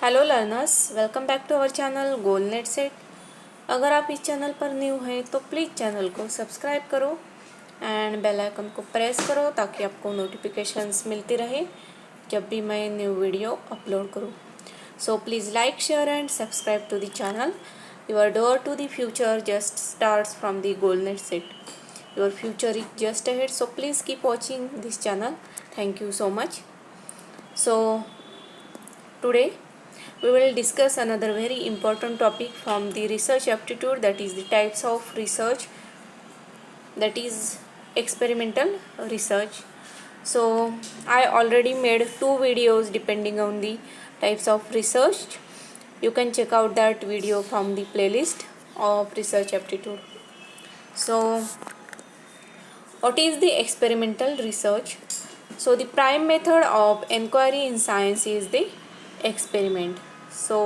Hello learners, welcome back to our channel Goalnet set. अगर आप इस चैनल पर न्यू हैं तो प्लीज़ चैनल को सब्सक्राइब करो एंड बेल आइकन को प्रेस करो ताकि आपको नोटिफिकेशंस मिलती रहे जब भी मैं न्यू वीडियो अपलोड करूँ। So please like, share and subscribe to the channel. Your door to the future just starts from the Goalnet set. Your future is just ahead, so please keep watching this channel. Thank you so much. So today we will discuss another very important topic from the research aptitude, that is the types of research, that is experimental research. So I already made 2 videos depending on the types of research. You can check out that video from the playlist of research aptitude. So what is the experimental research? So the prime method of inquiry in science is the experiment. So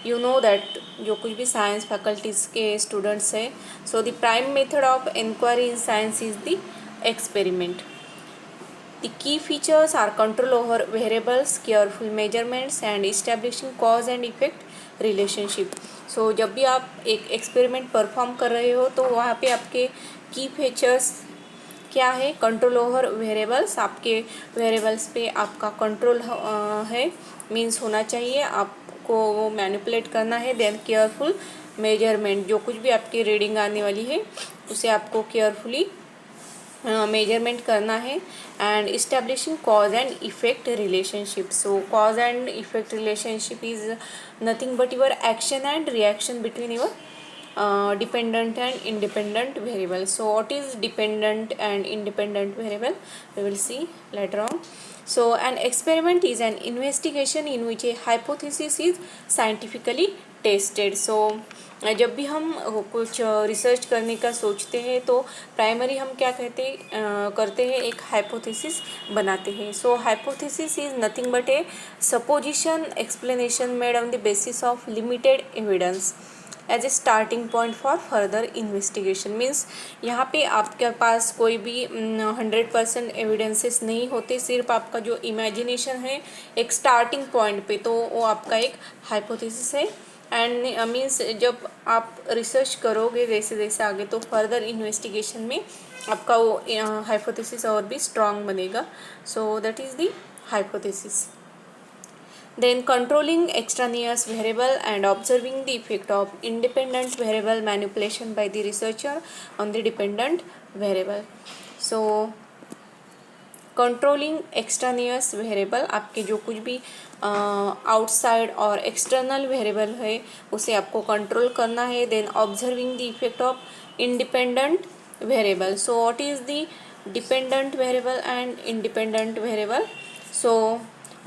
you know that जो कुछ भी science faculties के students हैं, so the prime method of inquiry in science is the experiment. The key features are control over variables, careful measurements and establishing cause and effect relationship. So जब भी आप एक experiment perform कर रहे हो तो वहाँ पे आपके की फीचर्स क्या है? कंट्रोल ओवर वेरिएबल्स, आपके वेरिएबल्स पे आपका कंट्रोल है, मीन्स होना चाहिए, आपको वो मैनिपुलेट करना है। देन केयरफुल मेजरमेंट, जो कुछ भी आपकी रीडिंग आने वाली है उसे आपको केयरफुली मेजरमेंट करना है। And establishing cause and effect relationship. Show cause and effect relationship is nothing but your action and reaction between your dependent and independent variable. So what is dependent and independent variable? We will see later on. So an experiment is an investigation in which a hypothesis is scientifically tested. So जब भी हम कुछ research करने का सोचते हैं तो primary हम क्या करते हैं, एक हाइपोथेसिस बनाते हैं. So hypothesis is nothing but a supposition explanation made on the basis of limited evidence as a starting point for further investigation. Means यहाँ पे आपके पास कोई भी 100% एविडेंसेस नहीं होते, सिर्फ आपका जो इमेजिनेशन है एक स्टार्टिंग पॉइंट पे, तो वो आपका एक हाइपोथेसिस है. एंड मीन्स जब आप रिसर्च करोगे जैसे जैसे आगे तो फर्दर इन्वेस्टिगेशन में आपका वो हाइपोथेसिस और भी स्ट्रॉन्ग बनेगा. So that is the hypothesis. Then controlling extraneous variable and observing the effect of independent variable manipulation by the researcher on the dependent variable. So controlling extraneous variable, आपके जो कुछ भी आउटसाइड और external variable है उसे आपको control करना है. Then observing the effect of independent variable. So what is the dependent variable and independent variable? So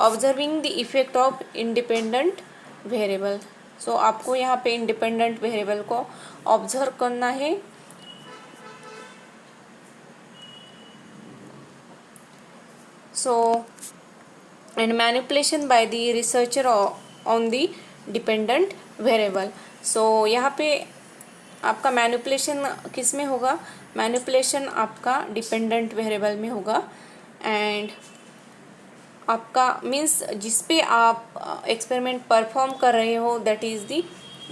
observing the effect of independent variable. So आपको यहाँ पे इंडिपेंडेंट वेरिएबल को ऑब्जर्व करना है. So and manipulation by the researcher on the dependent variable. So यहाँ पे आपका manipulation किस में होगा? मैनिपुलेशन आपका डिपेंडेंट वेरिएबल में होगा. एंड आपका मीन्स जिस पे आप एक्सपेरिमेंट परफॉर्म कर रहे हो that is the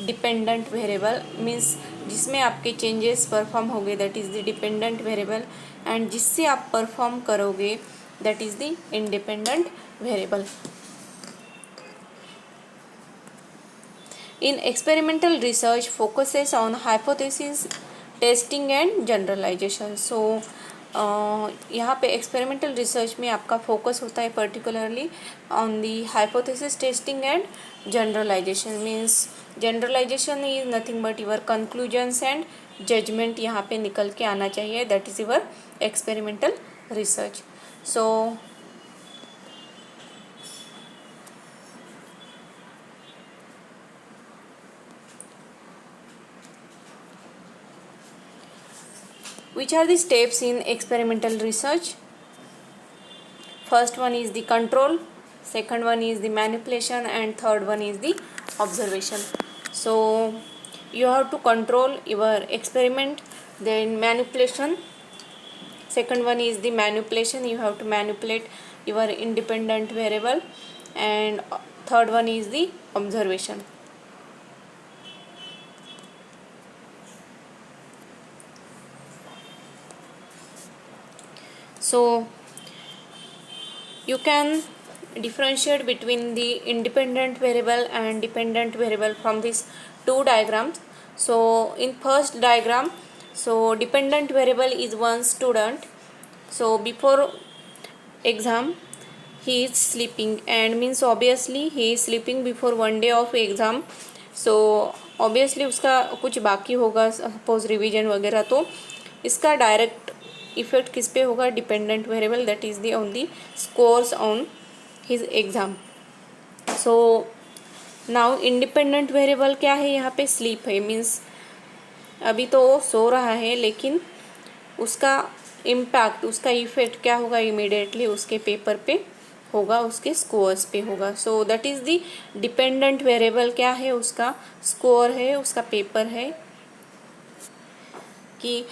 dependent variable. Means जिसमें आपके चेंजेस परफॉर्म होंगे that is the dependent variable. And जिससे आप परफॉर्म करोगे that is the independent variable. In experimental research focuses on hypothesis testing and generalization. So यहाँ पे एक्सपेरिमेंटल रिसर्च में आपका फोकस होता है particularly on the hypothesis testing and generalisation. Means generalisation is nothing but your conclusions and judgement यहाँ पे निकल के आना चाहिए. That is your experimental research. So which are the steps in experimental research? First one is the control, second one is the manipulation, and third one is the observation. So you have to control your experiment, then manipulation. Second one is the manipulation, you have to manipulate your independent variable. and third one is the observation. So you can differentiate between the independent variable and dependent variable from these two diagrams. So in first diagram, so dependent variable is one student. So before exam he is sleeping, and means obviously he is sleeping before one day of exam. So obviously उसका कुछ बाकी होगा, suppose revision वगैरह, तो इसका direct effect किस पे होगा, dependent variable, that is the on the scores on his exam. So now independent variable क्या है, यहाँ पे स्लीप है, मीन्स अभी तो वो सो रहा है, लेकिन उसका इम्पैक्ट, उसका इफेक्ट क्या होगा, इमीडिएटली उसके पेपर पे होगा, उसके स्कोर्स पे होगा. So that is the dependent variable. क्या है, उसका स्कोर है, उसका पेपर है, कि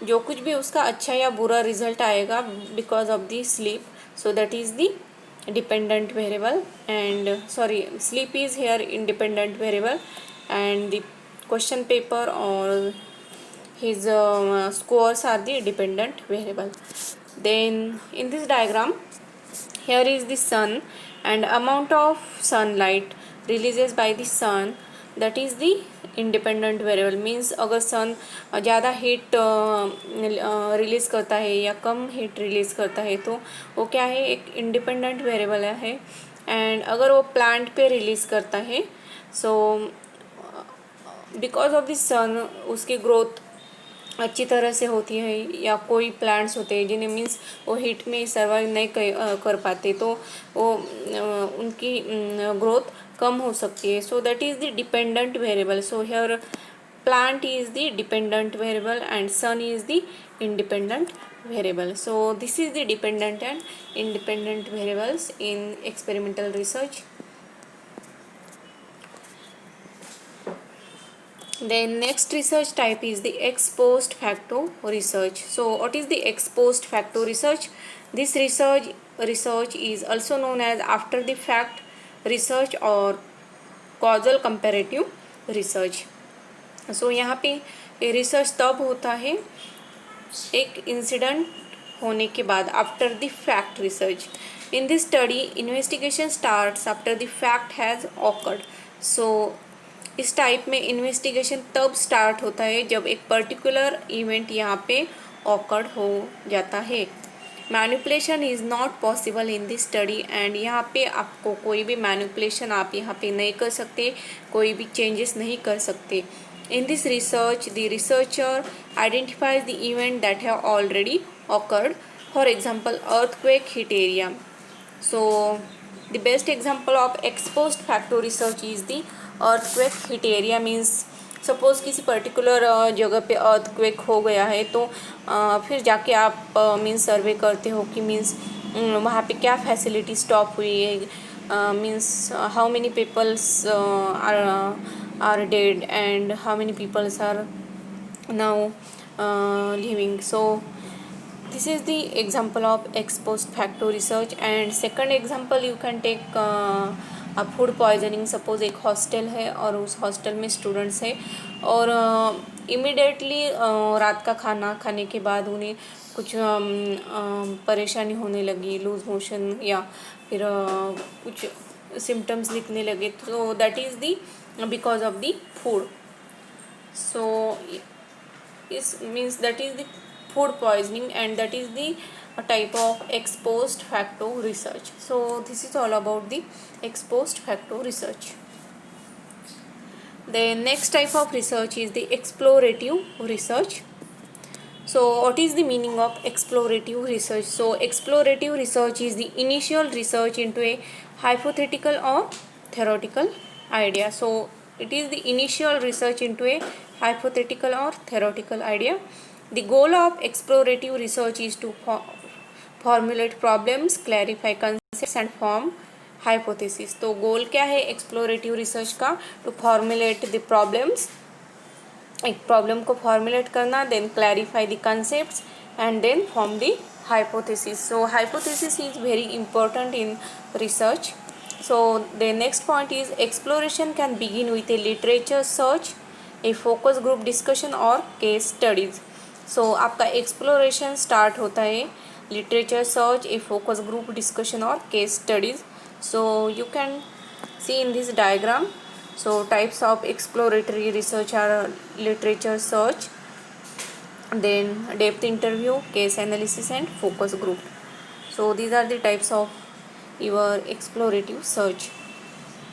जो कुछ भी उसका अच्छा या बुरा रिजल्ट आएगा because of the sleep. So that is the dependent variable, and sorry, sleep is here independent variable, and the question paper और his scores are the dependent variable. Then in this diagram, here is the sun, and amount of sunlight releases by the sun, that is the independent variable. Means अगर सन ज़्यादा heat release करता है या कम heat release करता है, तो वो क्या है, एक इंडिपेंडेंट वेरिएबल है. एंड अगर वो प्लांट पे रिलीज़ करता है, सो बिकॉज ऑफ दिस सन उसकी ग्रोथ अच्छी तरह से होती है, या कोई प्लांट्स होते हैं जिन्हें मीन्स वो हीट में सर्वाइव नहीं कर पाते, तो वो उनकी ग्रोथ कम हो सकती है. So that is the dependent variable. So here plant is the dependent variable and sun is the independent variable. So this is the dependent and independent variables in experimental research. Then next research type is the ex post facto research. So what is the ex post facto research? This research is also known as after the fact research or causal comparative research. So यहाँ पे research तब होता है एक incident होने के बाद, after the fact research. In this study investigation starts after the fact has occurred. So इस टाइप में इन्वेस्टिगेशन तब स्टार्ट होता है जब एक पर्टिकुलर इवेंट यहाँ पे ऑकर्ड हो जाता है. Manipulation is not possible in this study, and यहाँ पे आपको कोई भी मैनिपुलेशन आप यहाँ पे नहीं कर सकते, कोई भी चेंजेस नहीं कर सकते. In this research, the researcher identifies the event that have already occurred. For example, earthquake hit area. So, the best example of ex post facto research is the earthquake hit area. Means suppose किसी particular जगह पे earthquake हो गया है, तो फिर जाके आप मीन्स सर्वे करते हो कि मीन्स वहाँ पे क्या फैसिलिटी स्टॉप हुई है, means how many peoples are dead and how many people are now living. So this is the example of ex post facto research. And second example you can take food poisoning. Suppose एक hostel है और उस hostel में students है, और immediately रात का खाना खाने के बाद उन्हें कुछ परेशानी होने लगी, लूज मोशन या फिर कुछ सिम्टम्स दिखने लगे. तो that is the because of the food. So this means that is the food poisoning, and that is the type of ex post facto research. So this is all about the ex post facto research. The next type of research is the explorative research. So what is the meaning of explorative research? So explorative research is the initial research into a hypothetical or theoretical idea. So it is the initial research into a hypothetical or theoretical idea. The goal of explorative research is to formulate problems, clarify concepts and form hypothesis. तो गोल क्या है explorative research का? To formulate the problems, एक problem को formulate करना, then clarify the concepts and then form the hypothesis. So hypothesis is very important in research. So the next point is exploration can begin with a literature search, a focus group discussion or case studies. So आपका exploration start होता है literature search, a focus group discussion or case studies. So you can see in this diagram. So types of exploratory research are literature search, then depth interview, case analysis and focus group. So these are the types of your explorative search.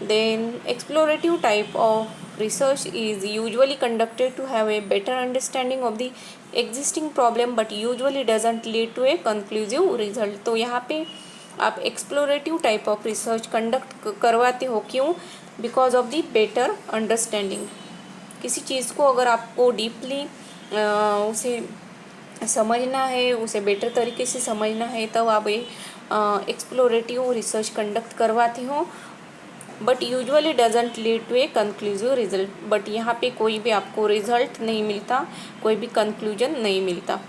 Then explorative type of research is usually conducted to have a better understanding of the existing problem but usually doesn't lead to a conclusive result. तो यहाँ पे आप explorative type of research conduct करवाते हो, क्यों? Because of the better understanding. किसी चीज़ को अगर आपको डीपली उसे समझना है, उसे बेटर तरीके से समझना है, तब आप ये एक्सप्लोरेटिव रिसर्च कंडक्ट करवाते हो. But usually doesn't lead to a conclusive result. But यहाँ पे कोई भी आपको रिजल्ट नहीं मिलता, कोई भी कंक्लूजन नहीं मिलता,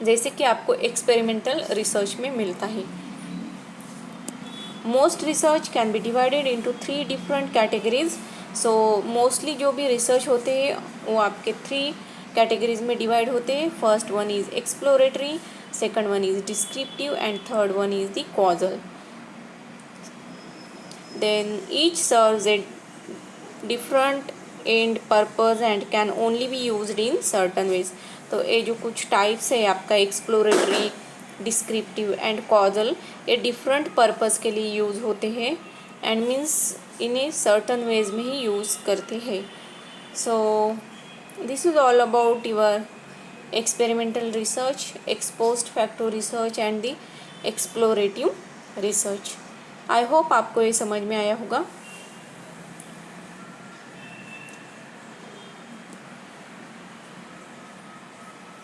जैसे कि आपको एक्सपेरिमेंटल रिसर्च में मिलता है. Most research can be divided into 3 different categories. So mostly जो भी रिसर्च होते हैं वो आपके 3 कैटेगरीज में डिवाइड होते हैं. First one is exploratory, second one is descriptive and third one is the causal. Then each serves a different end purpose and can only be used in certain ways. तो ये जो कुछ types है आपका exploratory, descriptive and causal, ये different purpose के लिए use होते हैं एंड मीन्स इन्हें सर्टन वेज में ही यूज़ करते हैं. So this is all about your experimental research, exposed factor research and the explorative research. I hope आपको ये समझ में आया होगा.